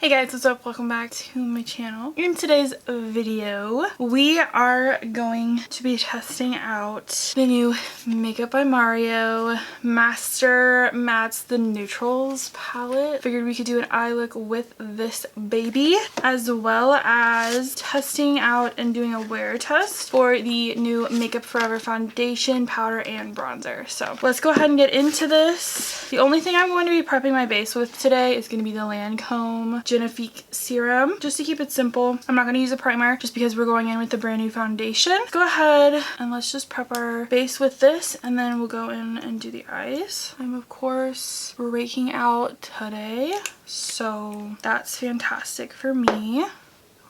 Hey guys, what's up? Welcome back to my channel. In today's video, we are going to be testing out the new Makeup by Mario Master Mattes the Neutrals palette. Figured we could do an eye look with this baby, as well as testing out and doing a wear test for the new Makeup Forever foundation, powder, and bronzer. So let's go ahead and get into this. The only thing I'm going to be prepping my base with today is going to be the Lancome Genifique serum, just to keep it simple. I'm not going to use a primer just because we're going in with the brand new foundation. Go ahead and let's just prep our base with this, and then we'll go in and do the eyes. I'm of course breaking out today, so that's fantastic for me.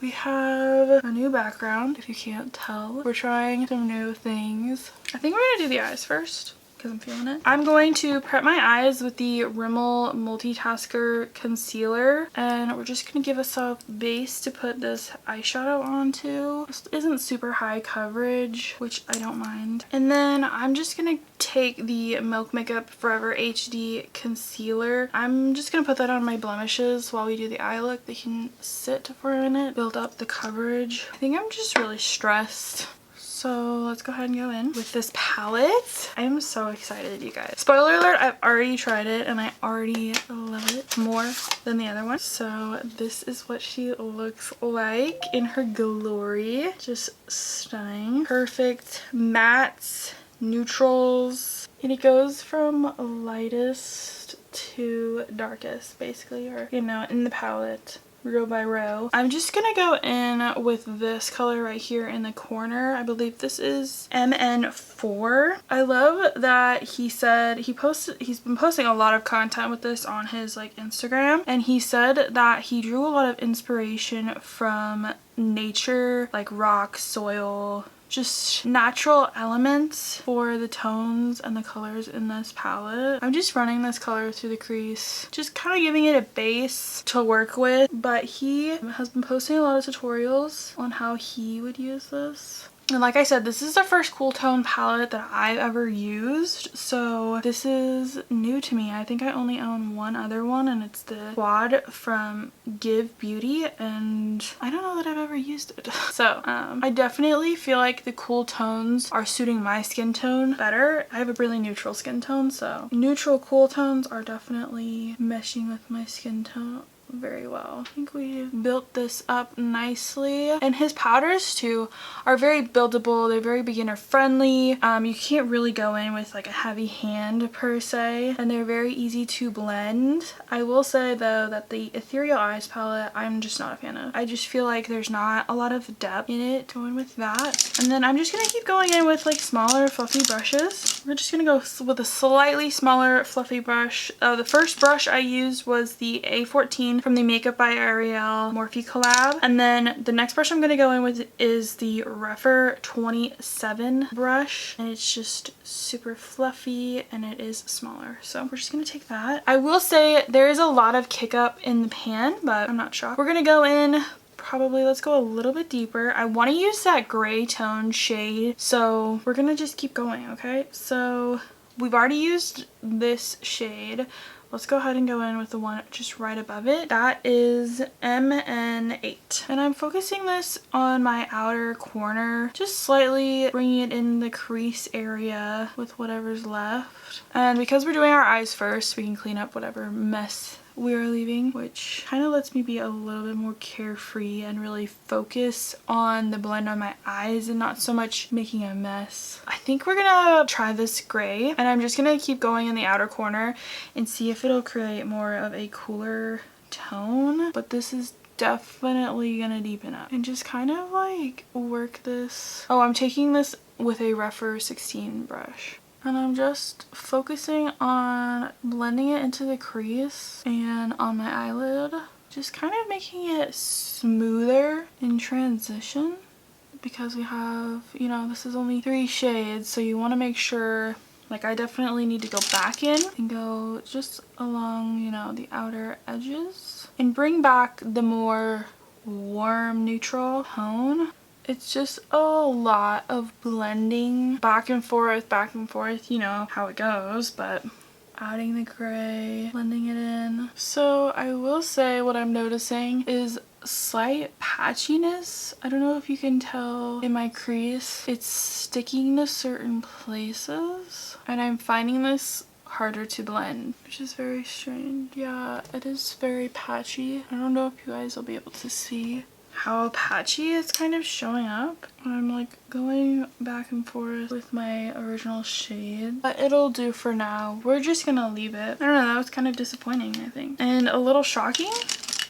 We have a new background, if you can't tell. We're trying some new things. I think we're gonna do the eyes first, because I'm feeling it. I'm going to prep my eyes with the Rimmel Multitasker Concealer, and we're just going to give a soft base to put this eyeshadow onto. This isn't super high coverage, which I don't mind. And then I'm just going to take the Milk Makeup Forever HD Concealer. I'm just going to put that on my blemishes while we do the eye look. They can sit for a minute, build up the coverage. I think I'm just really stressed. So let's go ahead and go in with this palette. I am so excited, you guys. Spoiler alert, I've already tried it and I already love it more than the other one. So this is what she looks like in her glory. Just stunning. Perfect mattes, neutrals. And it goes from lightest to darkest, basically, or, you know, in the palette, row by row. I'm just gonna go in with this color right here in the corner. I believe this is MN4. I love that he said he's been posting a lot of content with this on his Instagram, and he said that he drew a lot of inspiration from nature, like rock, soil, just natural elements for the tones and the colors in this palette. I'm just running this color through the crease, just kind of giving it a base to work with, but he has been posting a lot of tutorials on how he would use this. And like I said, this is the first cool tone palette that I've ever used, so this is new to me. I think I only own one other one, and it's the Quad from Give Beauty, and I don't know that I've ever used it. So I definitely feel like the cool tones are suiting my skin tone better. I have a really neutral skin tone, so neutral cool tones are definitely meshing with my skin tone very well. I think we've built this up nicely, and his powders too are very buildable. They're very beginner friendly. You can't really go in with like a heavy hand per se, and they're very easy to blend. I will say though that the Ethereal Eyes palette I'm just not a fan of. I just feel like there's not a lot of depth in it. Going with that, and then I'm just gonna keep going in with like smaller fluffy brushes. We're just gonna go with a slightly smaller fluffy brush. The first brush I used was the A14 from the Makeup by Ariel Morphe collab, and then the next brush I'm going to go in with is the Rephr 27 brush, and it's just super fluffy and it is smaller, so we're just going to take that. I will say there is a lot of kick up in the pan, but I'm not shocked. We're going to go in probably, let's go a little bit deeper. I want to use that gray tone shade, so we're going to just keep going. Okay, so we've already used this shade. Let's go ahead and go in with the one just right above it. That is MN8. And I'm focusing this on my outer corner, just slightly bringing it in the crease area with whatever's left. And because we're doing our eyes first, we can clean up whatever mess we're leaving, which kind of lets me be a little bit more carefree and really focus on the blend on my eyes and not so much making a mess. I think we're gonna try this gray, and I'm just gonna keep going in the outer corner and see if it'll create more of a cooler tone, but this is definitely gonna deepen up and just kind of like work this. Oh, I'm taking this with a Rephr 16 brush. And I'm just focusing on blending it into the crease and on my eyelid. Just kind of making it smoother in transition, because we have, you know, this is only 3 shades, so you want to make sure, like I definitely need to go back in and go just along, you know, the outer edges and bring back the more warm neutral tone. It's just a lot of blending back and forth, you know how it goes, but adding the gray, blending it in. So I will say what I'm noticing is slight patchiness. I don't know if you can tell in my crease. It's sticking to certain places, and I'm finding this harder to blend, which is very strange. Yeah, it is very patchy. I don't know if you guys will be able to see how patchy it's kind of showing up. I'm like going back and forth with my original shade, but it'll do for now. We're just gonna leave it. I don't know, that was kind of disappointing, I think, and a little shocking.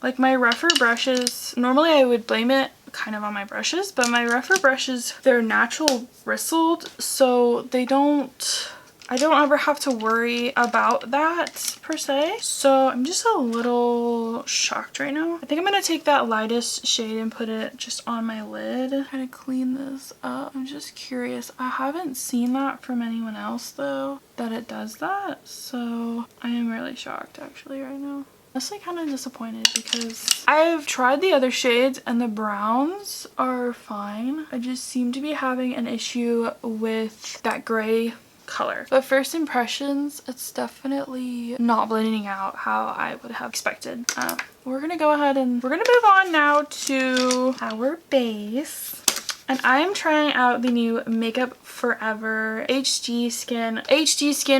Like my rougher brushes, normally I would blame it kind of on my brushes, but my rougher brushes, they're natural bristled, so I don't ever have to worry about that per se. So I'm just a little shocked right now. I think I'm gonna take that lightest shade and put it just on my lid. Kind of clean this up. I'm just curious. I haven't seen that from anyone else though, that it does that. So I am really shocked actually right now. Honestly kind of disappointed because I've tried the other shades and the browns are fine. I just seem to be having an issue with that gray color. But first impressions, it's definitely not blending out how I would have expected. We're gonna go ahead and we're gonna move on now to our base. And I'm trying out the new Makeup Forever HD Skin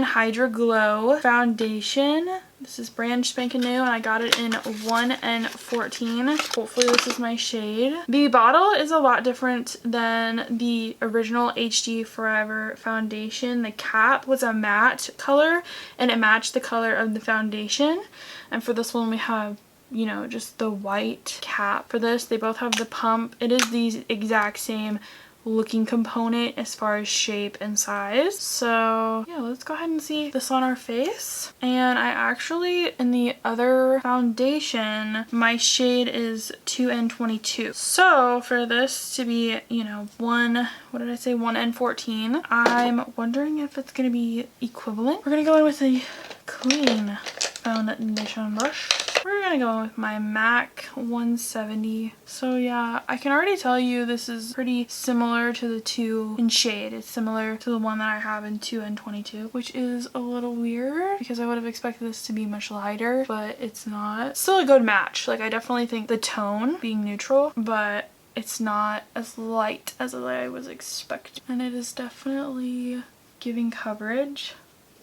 Hydra Glow Foundation. This is brand spanking new and I got it in 1N14. Hopefully this is my shade. The bottle is a lot different than the original HD Forever foundation. The cap was a matte color and it matched the color of the foundation. And for this one we have, you know, just the white cap. For this, they both have the pump. It is the exact same looking component as far as shape and size. So yeah, let's go ahead and see this on our face. And I actually, in the other foundation, my shade is 2N22. So for this to be, you know, 1N14, I'm wondering if it's gonna be equivalent. We're gonna go in with a clean foundation brush. We're gonna go with my MAC 170. So yeah, I can already tell you this is pretty similar to the two in shade. It's similar to the one that I have in 2N22, which is a little weird because I would have expected this to be much lighter, but it's not. Still a good match. Like I definitely think the tone being neutral, but it's not as light as I was expecting. And it is definitely giving coverage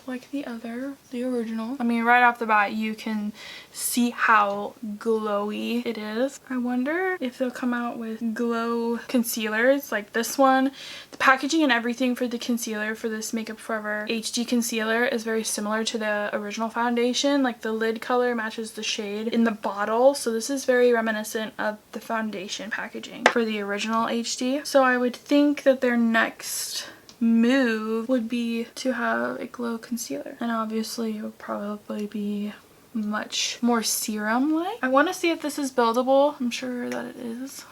like the original. I mean, right off the bat you can see how glowy it is. I wonder if they'll come out with glow concealers like this one. The packaging and everything for the concealer for this Makeup Forever HD concealer is very similar to the original foundation. Like the lid color matches the shade in the bottle, so this is very reminiscent of the foundation packaging for the original HD. So I would think that their next move would be to have a glow concealer, and obviously it would probably be much more serum like. I want to see if this is buildable. I'm sure that it is,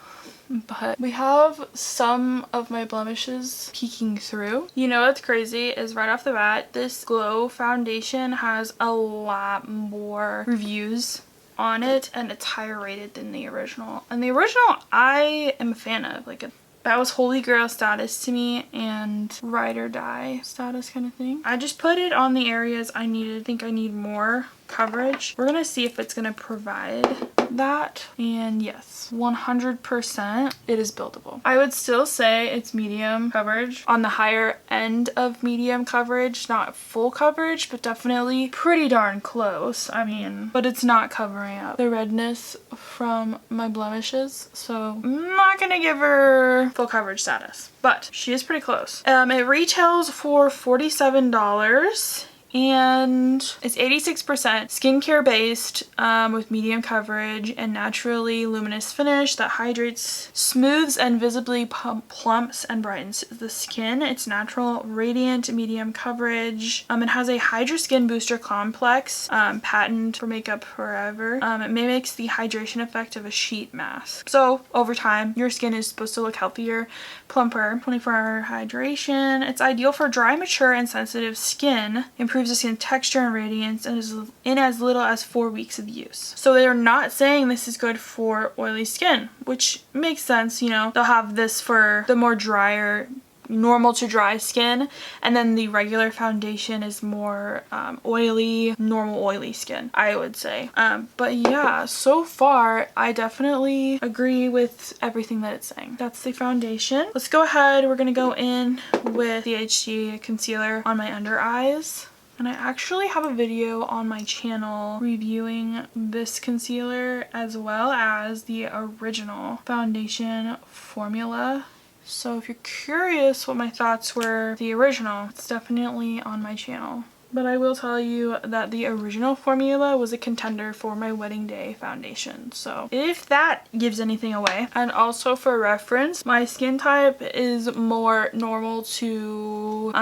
but we have some of my blemishes peeking through. You know what's crazy is right off the bat, this glow foundation has a lot more reviews on it and it's higher rated than the original, and the original I am a fan of. Like that was holy grail status to me and ride or die status kind of thing. I just put it on the areas I needed. I think I need more coverage. We're gonna see if it's gonna provide that, and yes, 100% it is buildable. I would still say it's medium coverage, on the higher end of medium coverage, not full coverage, but definitely pretty darn close. I mean, but it's not covering up the redness from my blemishes, so I'm not gonna give her full coverage status, but she is pretty close. It retails for $47 and it's 86% skincare based with medium coverage and naturally luminous finish that hydrates, smooths, and visibly plumps and brightens the skin. It's natural, radiant, medium coverage. It has a Hydra Skin Booster Complex, patent for Makeup Forever. It mimics the hydration effect of a sheet mask. So over time, your skin is supposed to look healthier, plumper. 24-hour hydration. It's ideal for dry, mature, and sensitive skin. Improves the skin texture and radiance and is in as little as 4 weeks of use. So they're not saying this is good for oily skin, which makes sense. You know, they'll have this for the more drier, normal to dry skin, and then the regular foundation is more oily, normal oily skin, I would say. But yeah, so far I definitely agree with everything that it's saying. That's the foundation. Let's go ahead. We're gonna go in with the HD concealer on my under eyes. And I actually have a video on my channel reviewing this concealer as well as the original foundation formula. So if you're curious what my thoughts were, the original, it's definitely on my channel. But I will tell you that the original formula was a contender for my wedding day foundation. So if that gives anything away. And also for reference, my skin type is more normal to,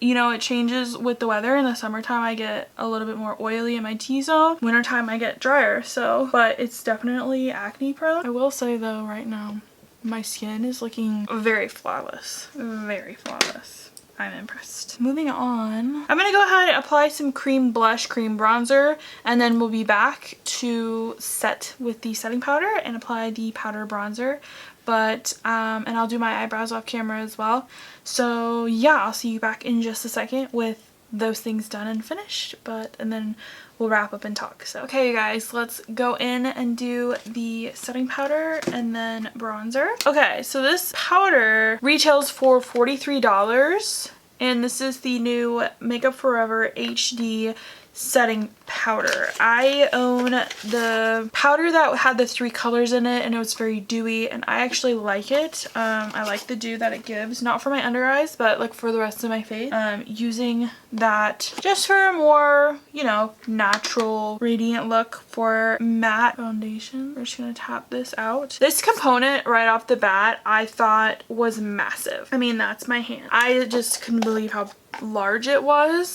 you know, it changes with the weather. In the summertime, I get a little bit more oily in my T-zone. Wintertime, I get drier. So, but it's definitely acne prone. I will say though, right now, my skin is looking very flawless. Very flawless. I'm impressed. Moving on, I'm gonna go ahead and apply some cream blush, cream bronzer, and then we'll be back to set with the setting powder and apply the powder bronzer. But and I'll do my eyebrows off camera as well. So yeah, I'll see you back in just a second with those things done and finished, and then we'll wrap up and talk. So okay, you guys, let's go in and do the setting powder and then bronzer. Okay, so this powder retails for $43, and this is the new Makeup Forever HD setting powder. I own the powder that had the 3 colors in it, and it was very dewy, and I actually like it. I like the dew that it gives, not for my under eyes, but like for the rest of my face. Using that just for a more, you know, natural radiant look for matte foundation. We're just gonna tap this out. This component right off the bat I thought was massive. I mean, that's my hand. I just couldn't believe how large it was.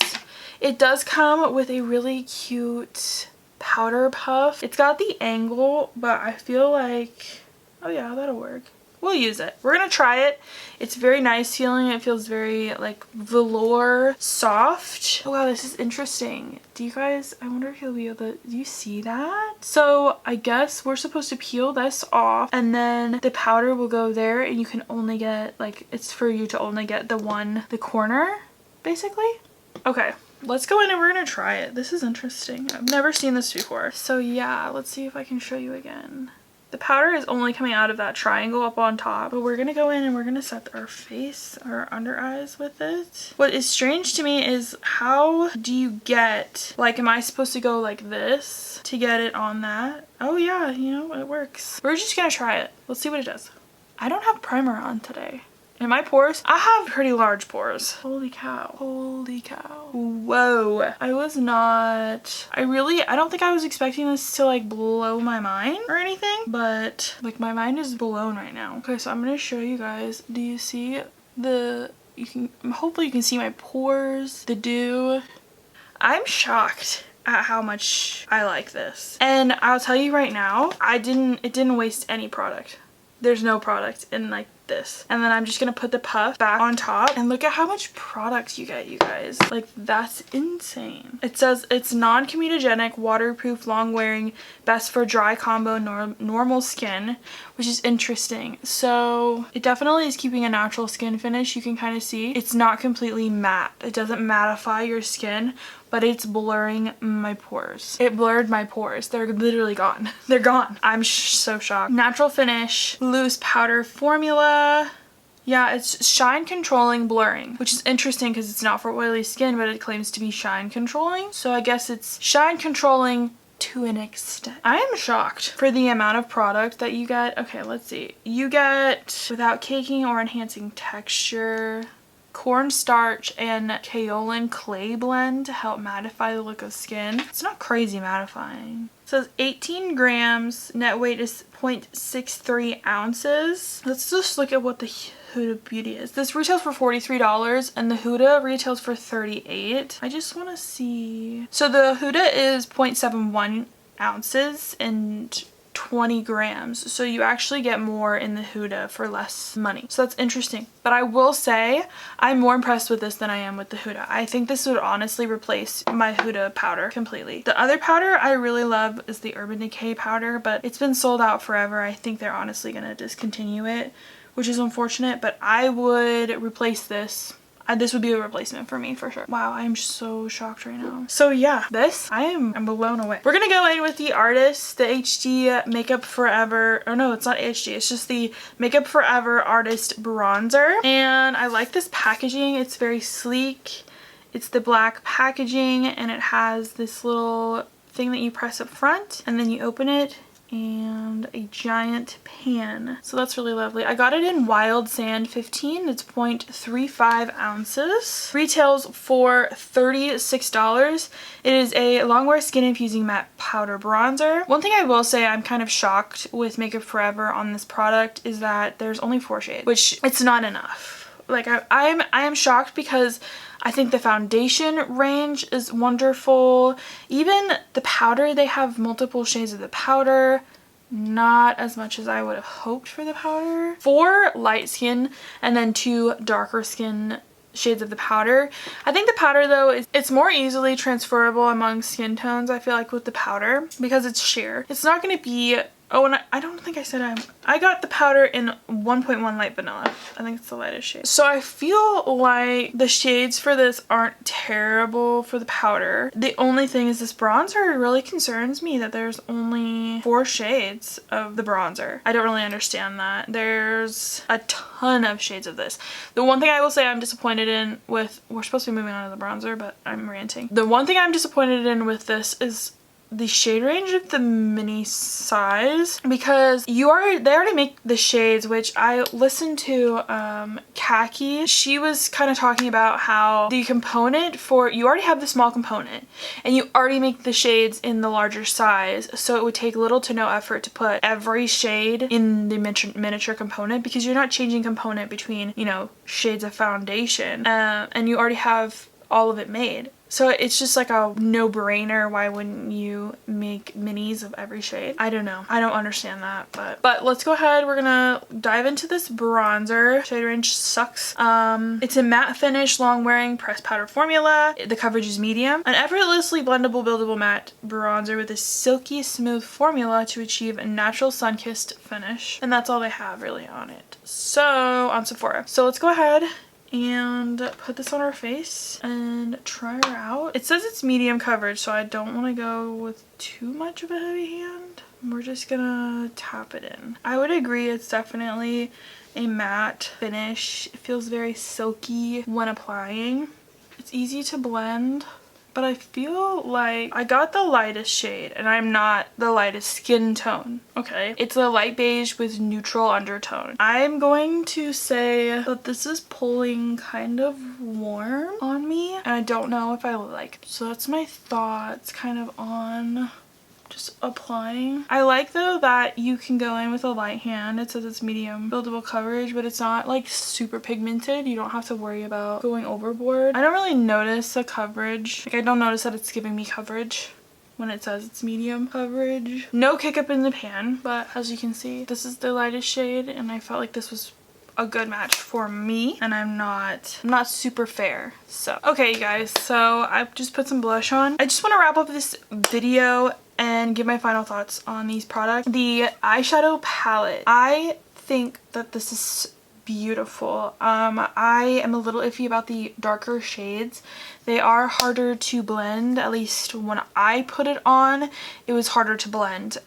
It does come with a really cute powder puff. It's got the angle, but I feel like, oh yeah, that'll work. We'll use it. We're gonna try it. It's very nice feeling. It feels very like velour soft. Oh wow, this is interesting. Do you guys, I wonder if you'll be able to, do you see that? So I guess we're supposed to peel this off, and then the powder will go there, and you can only get, like, it's for you to only get the corner, basically. Okay. Let's go in and we're gonna try it. This is interesting. I've never seen this before. So yeah, let's see if I can show you again. The powder is only coming out of that triangle up on top, but we're gonna go in and we're gonna set our face, our under eyes with it. What is strange to me is, how do you get, like, am I supposed to go like this to get it on that? Oh yeah, you know, it works. We're just gonna try it. Let's see what it does. I don't have primer on today. In my pores, I have pretty large pores. Holy cow. Holy cow. Whoa. I don't think I was expecting this to like blow my mind or anything, but like my mind is blown right now. Okay, so I'm gonna show you guys. Do you see hopefully you can see my pores, the dew. I'm shocked at how much I like this. And I'll tell you right now, it didn't waste any product. There's no product in like this. And then I'm just gonna put the puff back on top, and look at how much product you get, you guys. Like, that's insane. It says it's non-comedogenic, waterproof, long wearing, best for dry combo normal skin, which is interesting. So it definitely is keeping a natural skin finish. You can kind of see it's not completely matte. It doesn't mattify your skin, but it's blurring my pores. It blurred my pores. They're literally gone. They're gone. I'm so shocked. Natural finish, loose powder formula. Yeah, it's shine controlling blurring, which is interesting because it's not for oily skin, but it claims to be shine controlling. So I guess it's shine controlling to an extent. I am shocked for the amount of product that you get. Okay, let's see. You get without caking or enhancing texture, cornstarch and kaolin clay blend to help mattify the look of skin. It's not crazy mattifying. It says 18 grams, net weight is 0.63 ounces. Let's just look at what the Huda Beauty is. This retails for $43 and the Huda retails for $38. I just want to see. So the Huda is 0.71 ounces and 20 grams, so you actually get more in the Huda for less money. So that's interesting. But I will say I'm more impressed with this than I am with the Huda. I think this would honestly replace my Huda powder completely. The other powder I really love is the Urban Decay powder, but it's been sold out forever. I think they're honestly gonna discontinue it, which is unfortunate, but I would replace this. This would be a replacement for me for sure. Wow, I'm so shocked right now. So yeah, I'm blown away. We're gonna go in with the Artist, the HD Makeup Forever, oh no, it's not HD, it's just the Makeup Forever Artist Bronzer. And I like this packaging, it's very sleek. It's the black packaging and it has this little thing that you press up front and then you open it and a giant pan. So that's really lovely. I got it in Wild Sand 15. It's 0.35 ounces. Retails for $36. It is a Longwear Skin Infusing Matte Powder Bronzer. One thing I will say, I'm kind of shocked with Makeup Forever on this product is that there's only 4 shades, which it's not enough. Like I am shocked because I think the foundation range is wonderful. Even the powder, they have multiple shades of the powder. Not as much as I would have hoped for the powder. 4 light skin and then 2 darker skin shades of the powder. I think the powder though, it's more easily transferable among skin tones, I feel like, with the powder because it's sheer. It's not going to be... Oh, and I don't think I said I got the powder in 1.1 light vanilla. I think it's the lightest shade. So I feel like the shades for this aren't terrible for the powder. The only thing is this bronzer really concerns me that there's only 4 shades of the bronzer. I don't really understand that. There's a ton of shades of this. The one thing I will say I'm disappointed in with, we're supposed to be moving on to the bronzer, but I'm ranting. The one thing I'm disappointed in with this is the shade range of the mini size, because they already make the shades, which I listened to Khaki. She was kind of talking about how the component for, you already have the small component and you already make the shades in the larger size, so it would take little to no effort to put every shade in the miniature component, because you're not changing component between, you know, shades of foundation, and you already have all of it made. So it's just like a no-brainer. Why wouldn't you make minis of every shade? I don't know. I don't understand that, but let's go ahead. We're gonna dive into this bronzer. Shade range sucks. It's a matte finish, long wearing pressed powder formula. The coverage is medium. An effortlessly blendable, buildable matte bronzer with a silky smooth formula to achieve a natural sun-kissed finish. And that's all they have really on it. So on Sephora. So let's go ahead and put this on her face and try her out. It says it's medium coverage, so I don't want to go with too much of a heavy hand. We're just gonna tap it in. I would agree, it's definitely a matte finish. It feels very silky when applying. It's easy to blend, but I feel like I got the lightest shade and I'm not the lightest skin tone, okay? It's a light beige with neutral undertone. I'm going to say that this is pulling kind of warm on me and I don't know if I like it. So that's my thoughts kind of on just applying. I like though that you can go in with a light hand. It says it's medium buildable coverage, but it's not like super pigmented. You don't have to worry about going overboard. I don't really notice the coverage. Like I don't notice that it's giving me coverage when it says it's medium coverage. No kick up in the pan, but as you can see, this is the lightest shade and I felt like this was a good match for me, and I'm not super fair. So okay you guys, so I've just put some blush on. I just want to wrap up this video and give my final thoughts on these products. The eyeshadow palette, I think that this is beautiful. I am a little iffy about the darker shades. They are harder to blend. At least when I put it on, it was harder to blend,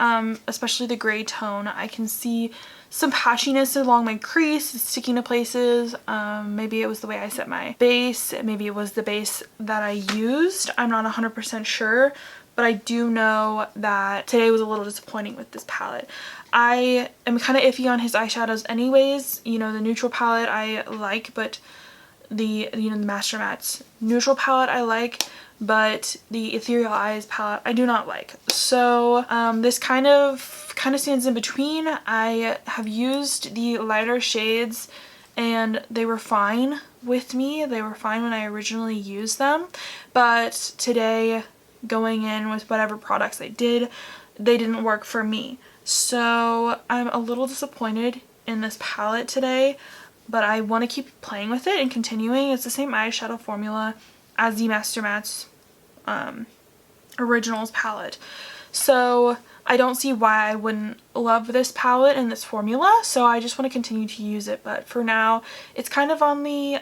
especially the gray tone. I can see some patchiness along my crease. It's sticking to places. Maybe it was the way I set my base. Maybe it was the base that I used. I'm not 100% sure, but I do know that today was a little disappointing with this palette. I am kind of iffy on his eyeshadows anyways. You know, the neutral palette I like, but the Master Matte's neutral palette I like, but the Ethereal Eyes palette I do not like. So this kind of stands in between. I have used the lighter shades and they were fine with me. They were fine when I originally used them, but today, going in with whatever products they didn't work for me. So I'm a little disappointed in this palette today, but I want to keep playing with it and continuing. It's the same eyeshadow formula as the Master Matte's Originals palette. So I don't see why I wouldn't love this palette and this formula, so I just want to continue to use it. But for now, it's kind of on the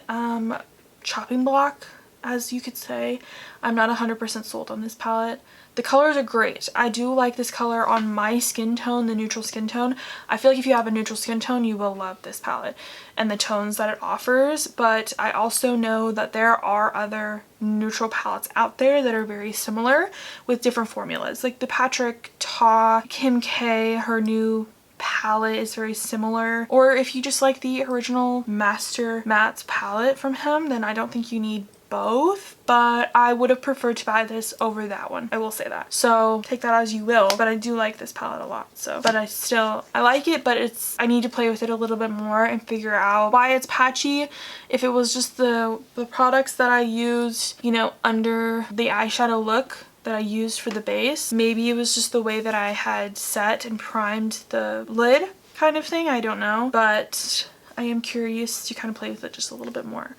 chopping block, as you could say. I'm not 100% sold on this palette. The colors are great. I do like this color on my skin tone, the neutral skin tone. I feel like if you have a neutral skin tone, you will love this palette and the tones that it offers. But I also know that there are other neutral palettes out there that are very similar with different formulas. Like the Patrick Ta Kim K, her new palette is very similar. Or if you just like the original Master Mattes palette from him, then I don't think you need both, but I would have preferred to buy this over that one. I will say that. So take that as you will, but I do like this palette a lot. So, but I like it, but I need to play with it a little bit more and figure out why it's patchy. If it was just the products that I used, you know, under the eyeshadow look that I used for the base, maybe it was just the way that I had set and primed the lid kind of thing. I don't know, but I am curious to kind of play with it just a little bit more.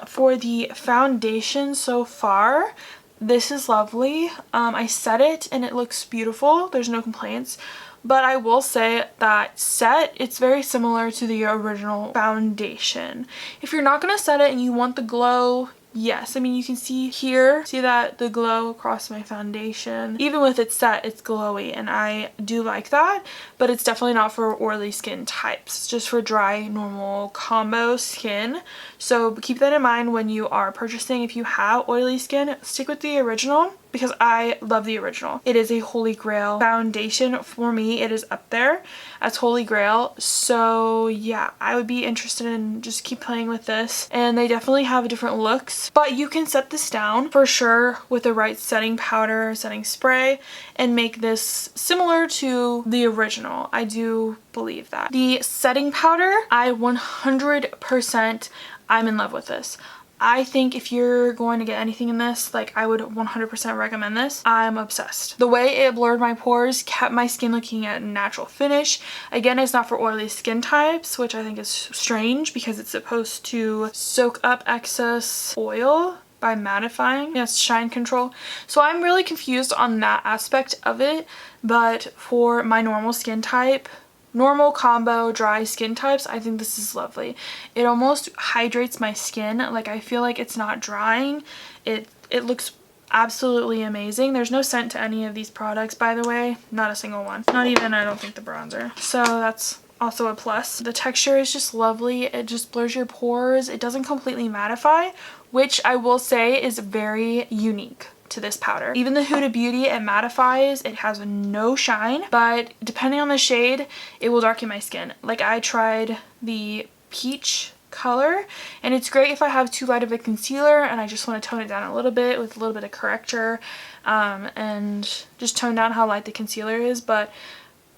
For the foundation so far, this is lovely. I set it and it looks beautiful. There's no complaints. But I will say that set, it's very similar to the original foundation. If you're not going to set it and you want the glow, yes, I mean, you can see here, see that the glow across my foundation. Even with it set, it's glowy, and I do like that, but it's definitely not for oily skin types. It's just for dry, normal combo skin. So keep that in mind when you are purchasing. If you have oily skin, stick with the original, because I love the original. It is a holy grail foundation for me. It is up there as holy grail. So yeah, I would be interested in just keep playing with this. And they definitely have different looks, but you can set this down for sure with the right setting powder, setting spray, and make this similar to the original. I do believe that. The setting powder, I 100%, I'm in love with this. I think if you're going to get anything in this, like, I would 100% recommend this. I'm obsessed. The way it blurred my pores kept my skin looking at natural finish. Again, it's not for oily skin types, which I think is strange because it's supposed to soak up excess oil by mattifying. Yes, shine control. So I'm really confused on that aspect of it, but for my normal skin type, normal combo dry skin types, I think this is lovely. It almost hydrates my skin. Like, I feel like it's not drying. It looks absolutely amazing. There's no scent to any of these products, by the way. Not a single one. Not even, I don't think, the bronzer. So that's also a plus. The texture is just lovely. It just blurs your pores. It doesn't completely mattify, which I will say is very unique to this powder. Even the Huda Beauty, it mattifies. It has no shine, but depending on the shade, it will darken my skin. Like, I tried the peach color, and it's great if I have too light of a concealer and I just want to tone it down a little bit with a little bit of corrector, and just tone down how light the concealer is. But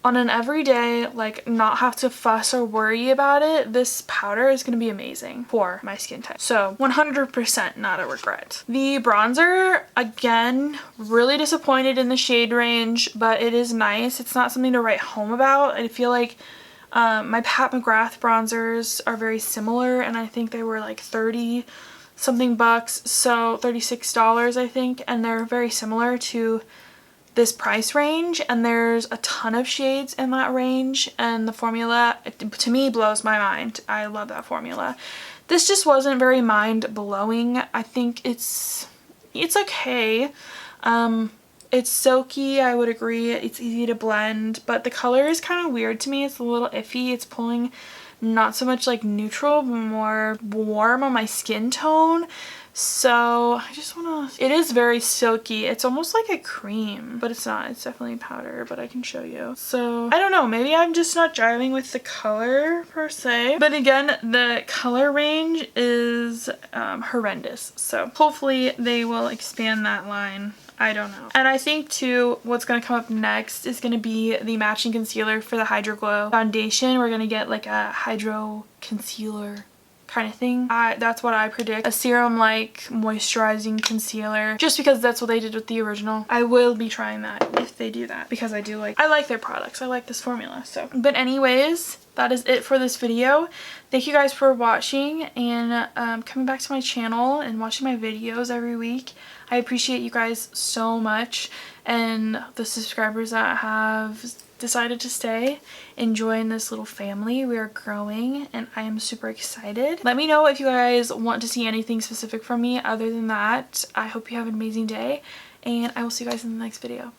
on an everyday, like, not have to fuss or worry about it, this powder is going to be amazing for my skin type. So 100% not a regret. The bronzer, again, really disappointed in the shade range, but it is nice. It's not something to write home about. I feel like my Pat McGrath bronzers are very similar, and I think they were like 30 something bucks, so $36 I think, and they're very similar to this price range, and there's a ton of shades in that range, and the formula, to me, blows my mind. I love that formula. This just wasn't very mind-blowing. I think it's okay. It's silky, I would agree. It's easy to blend, but the color is kind of weird to me. It's a little iffy. It's pulling not so much like neutral, but more warm on my skin tone. So I just want to, it is very silky. It's almost like a cream, but it's not. It's definitely powder, but I can show you. So I don't know, maybe I'm just not driving with the color per se, but again, the color range is horrendous. So hopefully they will expand that line. I don't know. And I think too, what's going to come up next is going to be the matching concealer for the Hydra Glow Foundation. We're going to get like a hydro concealer kind of thing. That's what I predict. A serum-like moisturizing concealer, just because that's what they did with the original. I will be trying that if they do that, because I like their products. I like this formula. So, but anyways, that is it for this video. Thank you guys for watching and coming back to my channel and watching my videos every week. I appreciate you guys so much, and the subscribers that have decided to stay and join this little family. We are growing and I am super excited. Let me know if you guys want to see anything specific from me. Other than that, I hope you have an amazing day and I will see you guys in the next video.